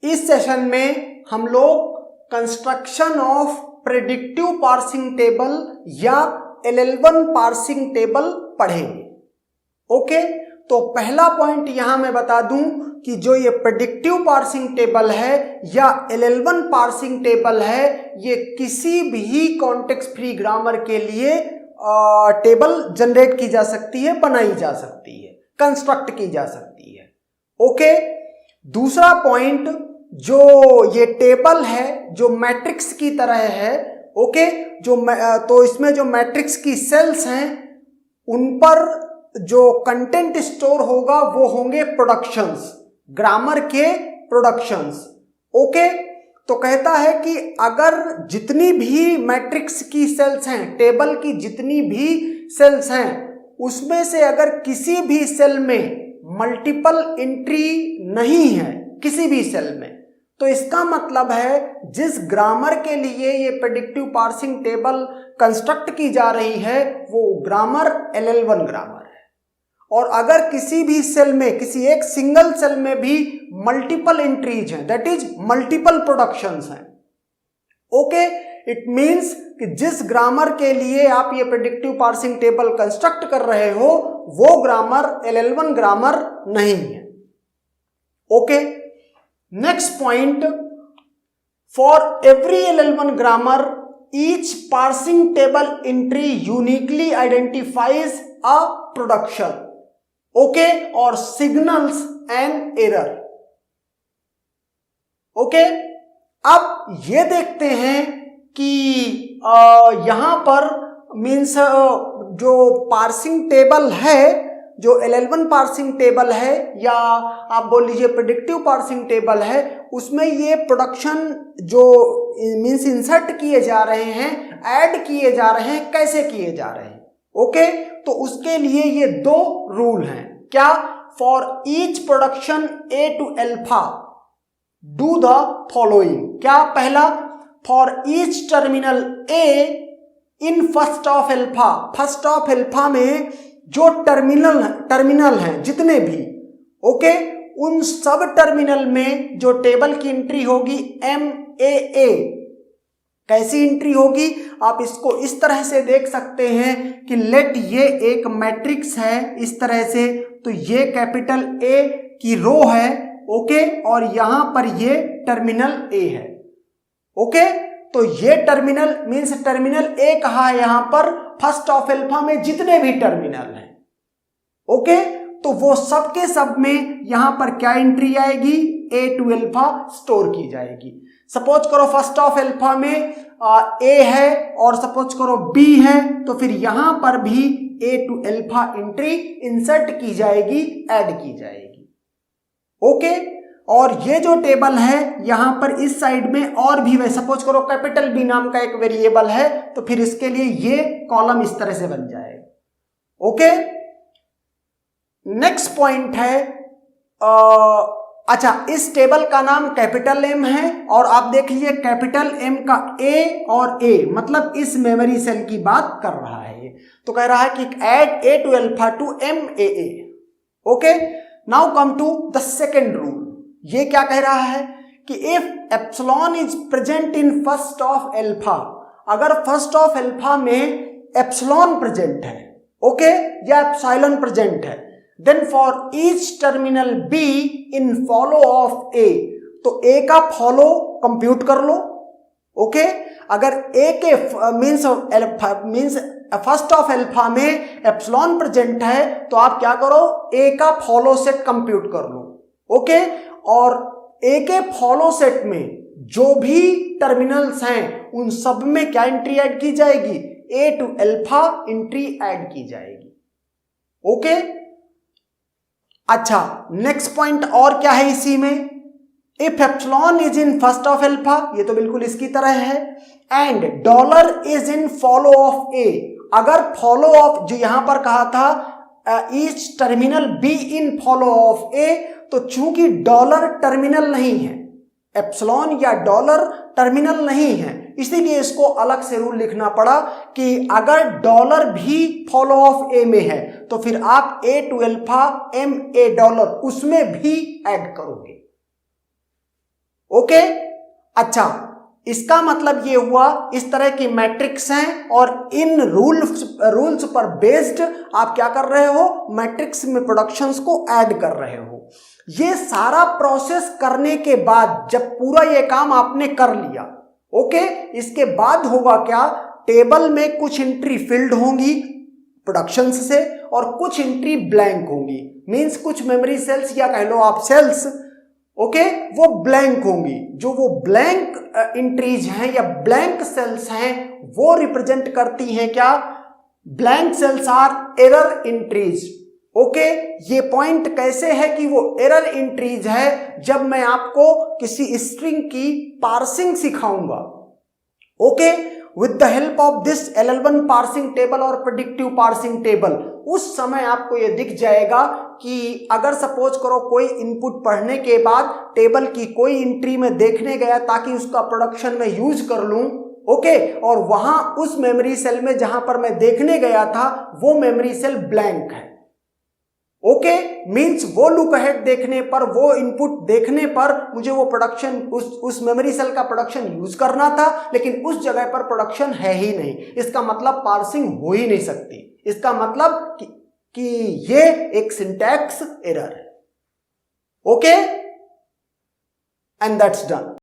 इस सेशन में हम लोग construction of predictive parsing table या LL1 पार्सिंग टेबल पढ़ेंगे। ओके, तो पहला पॉइंट यहां मैं बता दूं कि जो ये प्रेडिक्टिव पार्सिंग टेबल है या LL1 पार्सिंग टेबल है, ये किसी भी कॉन्टेक्स्ट फ्री ग्रामर के लिए टेबल जनरेट की जा सकती है, बनाई जा सकती है, कंस्ट्रक्ट की जा सकती है। ओके, दूसरा पॉइंट, जो ये टेबल है जो मैट्रिक्स की तरह है। ओके, तो इसमें जो मैट्रिक्स की सेल्स हैं उन पर जो कंटेंट स्टोर होगा वो होंगे प्रोडक्शंस, ग्रामर के प्रोडक्शंस। ओके, तो कहता है कि अगर जितनी भी मैट्रिक्स की सेल्स हैं, टेबल की जितनी भी सेल्स हैं, उसमें से अगर किसी भी सेल में मल्टीपल एंट्री नहीं है, किसी भी सेल में, तो इसका मतलब है जिस ग्रामर के लिए ये प्रेडिक्टिव पार्सिंग टेबल कंस्ट्रक्ट की जा रही है वो ग्रामर LL1 ग्रामर है। और अगर किसी भी सेल में, किसी एक सिंगल सेल में भी मल्टीपल एंट्रीज हैं, दैट इज मल्टीपल प्रोडक्शंस हैं। ओके, इट मींस कि जिस ग्रामर के लिए आप ये प्रेडिक्टिव पार्सिंग टेबल कंस्ट्रक्ट कर रहे हो वो ग्रामर LL1 ग्रामर नहीं है। Okay, next point, for every LL1 grammar each parsing table entry uniquely identifies a production, okay, और सिग्नल्स एन एरर। ओके, अब ये देखते हैं कि यहां पर मीन्स जो पार्सिंग टेबल है, जो LL1 पार्सिंग टेबल है या आप बोल लीजिए प्रेडिक्टिव पार्सिंग टेबल है, उसमें ये प्रोडक्शन जो मीन्स इंसर्ट किए जा रहे हैं, ऐड किए जा रहे हैं, कैसे किए जा रहे हैं। ओके, तो उसके लिए ये दो रूल हैं। क्या? For each production A to alpha do the following. क्या? पहला, for each terminal A in first of alpha, first of alpha में जो टर्मिनल हैं जितने भी, ओके, उन सब टर्मिनल में जो टेबल की एंट्री होगी MAA, कैसी एंट्री होगी? आप इसको इस तरह से देख सकते हैं कि लेट ये एक मैट्रिक्स है इस तरह से, तो ये कैपिटल A की रो है, ओके, और यहां पर ये टर्मिनल A है। ओके, तो ये टर्मिनल मीन्स टर्मिनल A कहा है यहां पर फर्स्ट ऑफ अल्फा में जितने भी टर्मिनल हैं। ओके, तो वो सब के सब में यहां पर क्या एंट्री आएगी? A to अल्फा स्टोर की जाएगी। सपोज करो फर्स्ट ऑफ अल्फा में A है और सपोज करो B है, तो फिर यहां पर भी A to alpha entry insert की जाएगी, ऐड की जाएगी। ओके, और ये जो टेबल है यहां पर इस साइड में और भी है, सपोज करो कैपिटल B नाम का एक वेरिएबल है, तो फिर इसके लिए ये कॉलम इस तरह से बन जाएगा। ओके, नेक्स्ट पॉइंट है, अच्छा, इस टेबल का नाम कैपिटल M है और आप देख लीजिए कैपिटल M का A और A मतलब इस मेमोरी सेल की बात कर रहा है। तो कह रहा है कि add A to alpha to MAA। Okay, now come to the second rule. ये क्या कह रहा है कि if epsilon is present in first of alpha, अगर फर्स्ट ऑफ अल्फा में एप्सिलॉन प्रेजेंट है, ओके, या एप्सिलॉन प्रेजेंट है, then for each terminal B in follow of A, तो A का फॉलो कंप्यूट कर लो। ओके, अगर A के मीन्स फर्स्ट ऑफ अल्फा में एप्सिलॉन प्रेजेंट है तो आप क्या करो? A का फॉलो सेट कंप्यूट कर लो। ओके, और A के फॉलो सेट में जो भी टर्मिनल्स हैं उन सब में क्या एंट्री ऐड की जाएगी? A to alpha entry add की जाएगी। ओके, अच्छा, नेक्स्ट पॉइंट और क्या है इसी में? If epsilon is in first of alpha, ये तो बिल्कुल इसकी तरह है, and dollar is in follow of A, अगर फॉलो ऑफ जो यहां पर कहा था each terminal B in follow of A, तो चूंकि डॉलर टर्मिनल नहीं है, एप्सिलॉन या डॉलर टर्मिनल नहीं है, इसीलिए इसको अलग से रूल लिखना पड़ा कि अगर डॉलर भी फॉलो ऑफ A में है तो फिर आप A to alpha MA dollar उसमें भी ऐड करोगे। ओके, अच्छा, इसका मतलब ये हुआ इस तरह की मैट्रिक्स हैं और इन रूल्स पर बेस्ड आप क्या कर रहे हो, मैट्रिक्स में प्रोडक्शंस को ऐड कर रहे हो। ये सारा प्रोसेस करने के बाद जब पूरा ये काम आपने कर लिया, ओके, इसके बाद होगा क्या, टेबल में कुछ एंट्री फिल्ड होंगी प्रोडक्शंस से और कुछ एंट्री ब्लैंक होंगी, मींस कुछ मेमोरी सेल्स या कह लो आप सेल्स, ओके, वो ब्लैंक होंगी। जो वो ब्लैंक एंट्रीज हैं या ब्लैंक सेल्स हैं वो रिप्रेजेंट करती हैं क्या, blank cells are error entries. Okay, ये पॉइंट कैसे है कि वो एरर एंट्रीज है, जब मैं आपको किसी स्ट्रिंग की पार्सिंग सिखाऊंगा, okay, with the help of this LL1 parsing table और प्रेडिक्टिव पार्सिंग टेबल, उस समय आपको ये दिख जाएगा कि अगर सपोज करो कोई इनपुट पढ़ने के बाद टेबल की कोई एंट्री में देखने गया ताकि उसका प्रोडक्शन में यूज कर लूं, ओके, और वहां उस मेमोरी सेल में जहां पर मैं देखने गया था वो मेमोरी सेल ब्लैंक है, ओके, मींस वो लुक अहेड देखने पर, वो इनपुट देखने पर मुझे वो प्रोडक्शन उस मेमोरी सेल का प्रोडक्शन यूज करना था, लेकिन उस जगह पर प्रोडक्शन है ही नहीं। इसका मतलब पार्सिंग हो ही नहीं सकती। इसका मतलब कि ये एक सिंटैक्स एरर है, ओके, एंड दैट्स डन।